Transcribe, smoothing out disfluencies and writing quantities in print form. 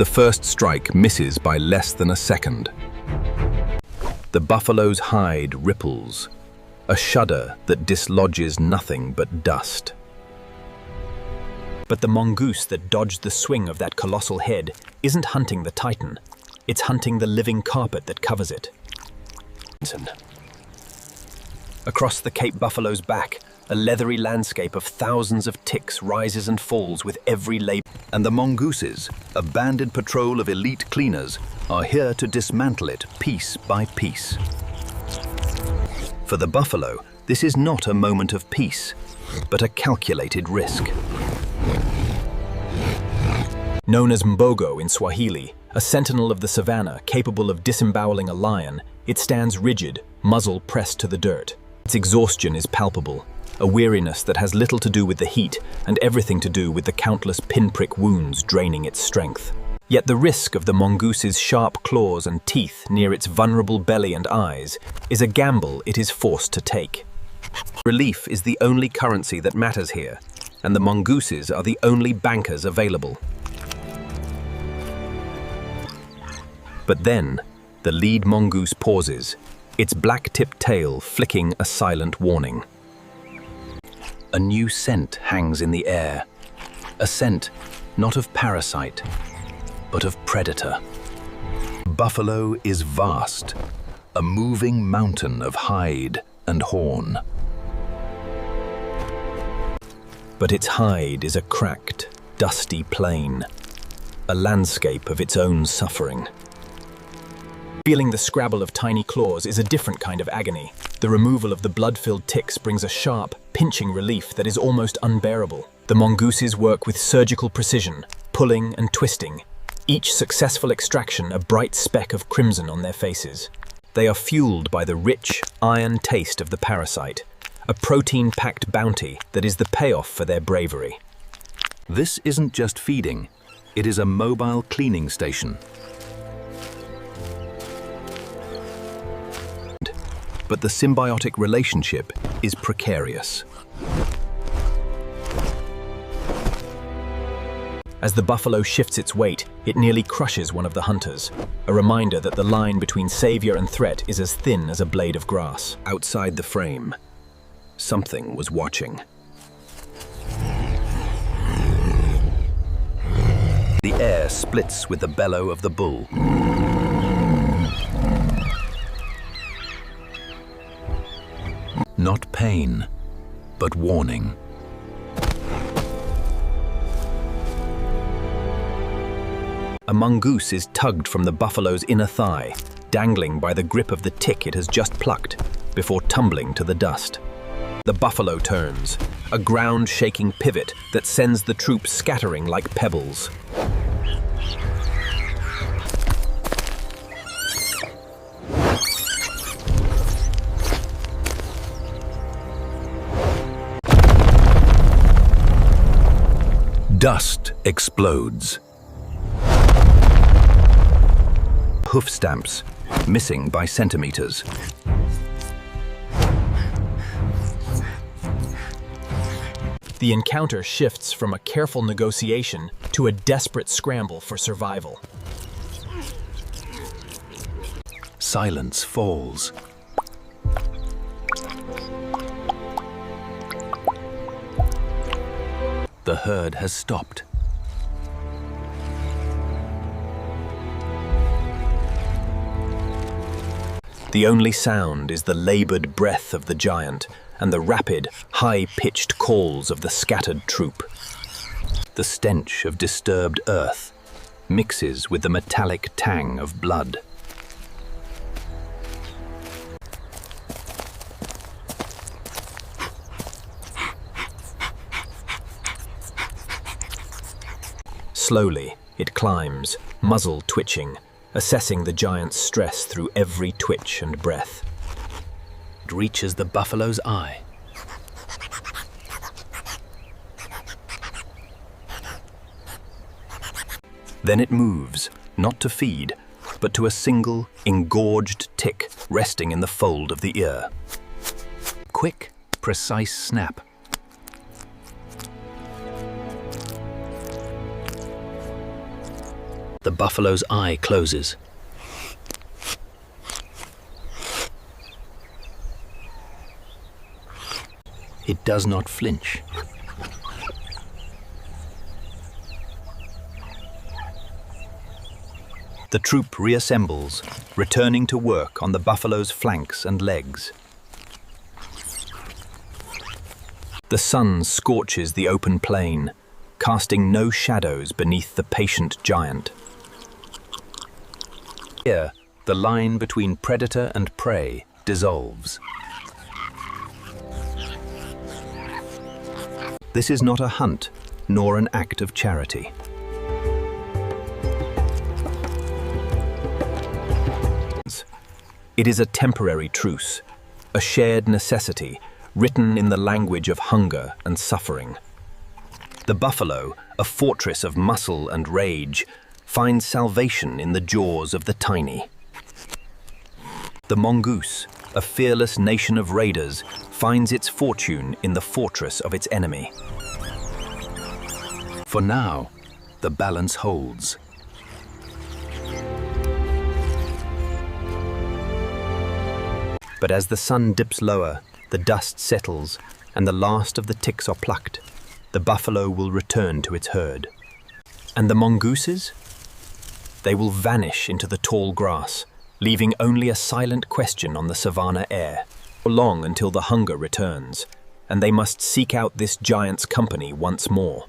The first strike misses by less than a second. The buffalo's hide ripples, a shudder that dislodges nothing but dust. But the mongoose that dodged the swing of that colossal head isn't hunting the titan, it's hunting the living carpet that covers it. Across the Cape buffalo's back, a leathery landscape of thousands of ticks rises and falls with every lay. And the mongooses, a banded patrol of elite cleaners, are here to dismantle it piece by piece. For the buffalo, this is not a moment of peace, but a calculated risk. Known as Mbogo in Swahili, a sentinel of the savannah capable of disemboweling a lion, it stands rigid, muzzle pressed to the dirt. Its exhaustion is palpable, a weariness that has little to do with the heat and everything to do with the countless pinprick wounds draining its strength. Yet the risk of the mongoose's sharp claws and teeth near its vulnerable belly and eyes is a gamble it is forced to take. Relief is the only currency that matters here, and the mongooses are the only bankers available. But then, the lead mongoose pauses, its black-tipped tail flicking a silent warning. A new scent hangs in the air, a scent not of parasite, but of predator. Buffalo is vast, a moving mountain of hide and horn. But its hide is a cracked, dusty plain, a landscape of its own suffering. Feeling the scrabble of tiny claws is a different kind of agony. The removal of the blood-filled ticks brings a sharp, pinching relief that is almost unbearable. The mongooses work with surgical precision, pulling and twisting, each successful extraction a bright speck of crimson on their faces. They are fueled by the rich, iron taste of the parasite, a protein-packed bounty that is the payoff for their bravery. This isn't just feeding, it is a mobile cleaning station. But the symbiotic relationship is precarious. As the buffalo shifts its weight, it nearly crushes one of the hunters, a reminder that the line between savior and threat is as thin as a blade of grass. Outside the frame, something was watching. The air splits with the bellow of the bull. Not pain, but warning. A mongoose is tugged from the buffalo's inner thigh, dangling by the grip of the tick it has just plucked, before tumbling to the dust. The buffalo turns, a ground-shaking pivot that sends the troop scattering like pebbles. Dust explodes. Hoof stamps, missing by centimeters. The encounter shifts from a careful negotiation to a desperate scramble for survival. Silence falls. The herd has stopped. The only sound is the labored breath of the giant and the rapid, high-pitched calls of the scattered troop. The stench of disturbed earth mixes with the metallic tang of blood. Slowly, it climbs, muzzle twitching, assessing the giant's stress through every twitch and breath. It reaches the buffalo's eye. Then it moves, not to feed, but to a single, engorged tick resting in the fold of the ear. Quick, precise snap. The buffalo's eye closes. It does not flinch. The troop reassembles, returning to work on the buffalo's flanks and legs. The sun scorches the open plain, casting no shadows beneath the patient giant. Here, the line between predator and prey dissolves. This is not a hunt, nor an act of charity. It is a temporary truce, a shared necessity, written in the language of hunger and suffering. The buffalo, a fortress of muscle and rage, finds salvation in the jaws of the tiny. The mongoose, a fearless nation of raiders, finds its fortune in the fortress of its enemy. For now, the balance holds. But as the sun dips lower, the dust settles, and the last of the ticks are plucked, the buffalo will return to its herd. And the mongooses? They will vanish into the tall grass, leaving only a silent question on the savanna air. Long until the hunger returns, and they must seek out this giant's company once more.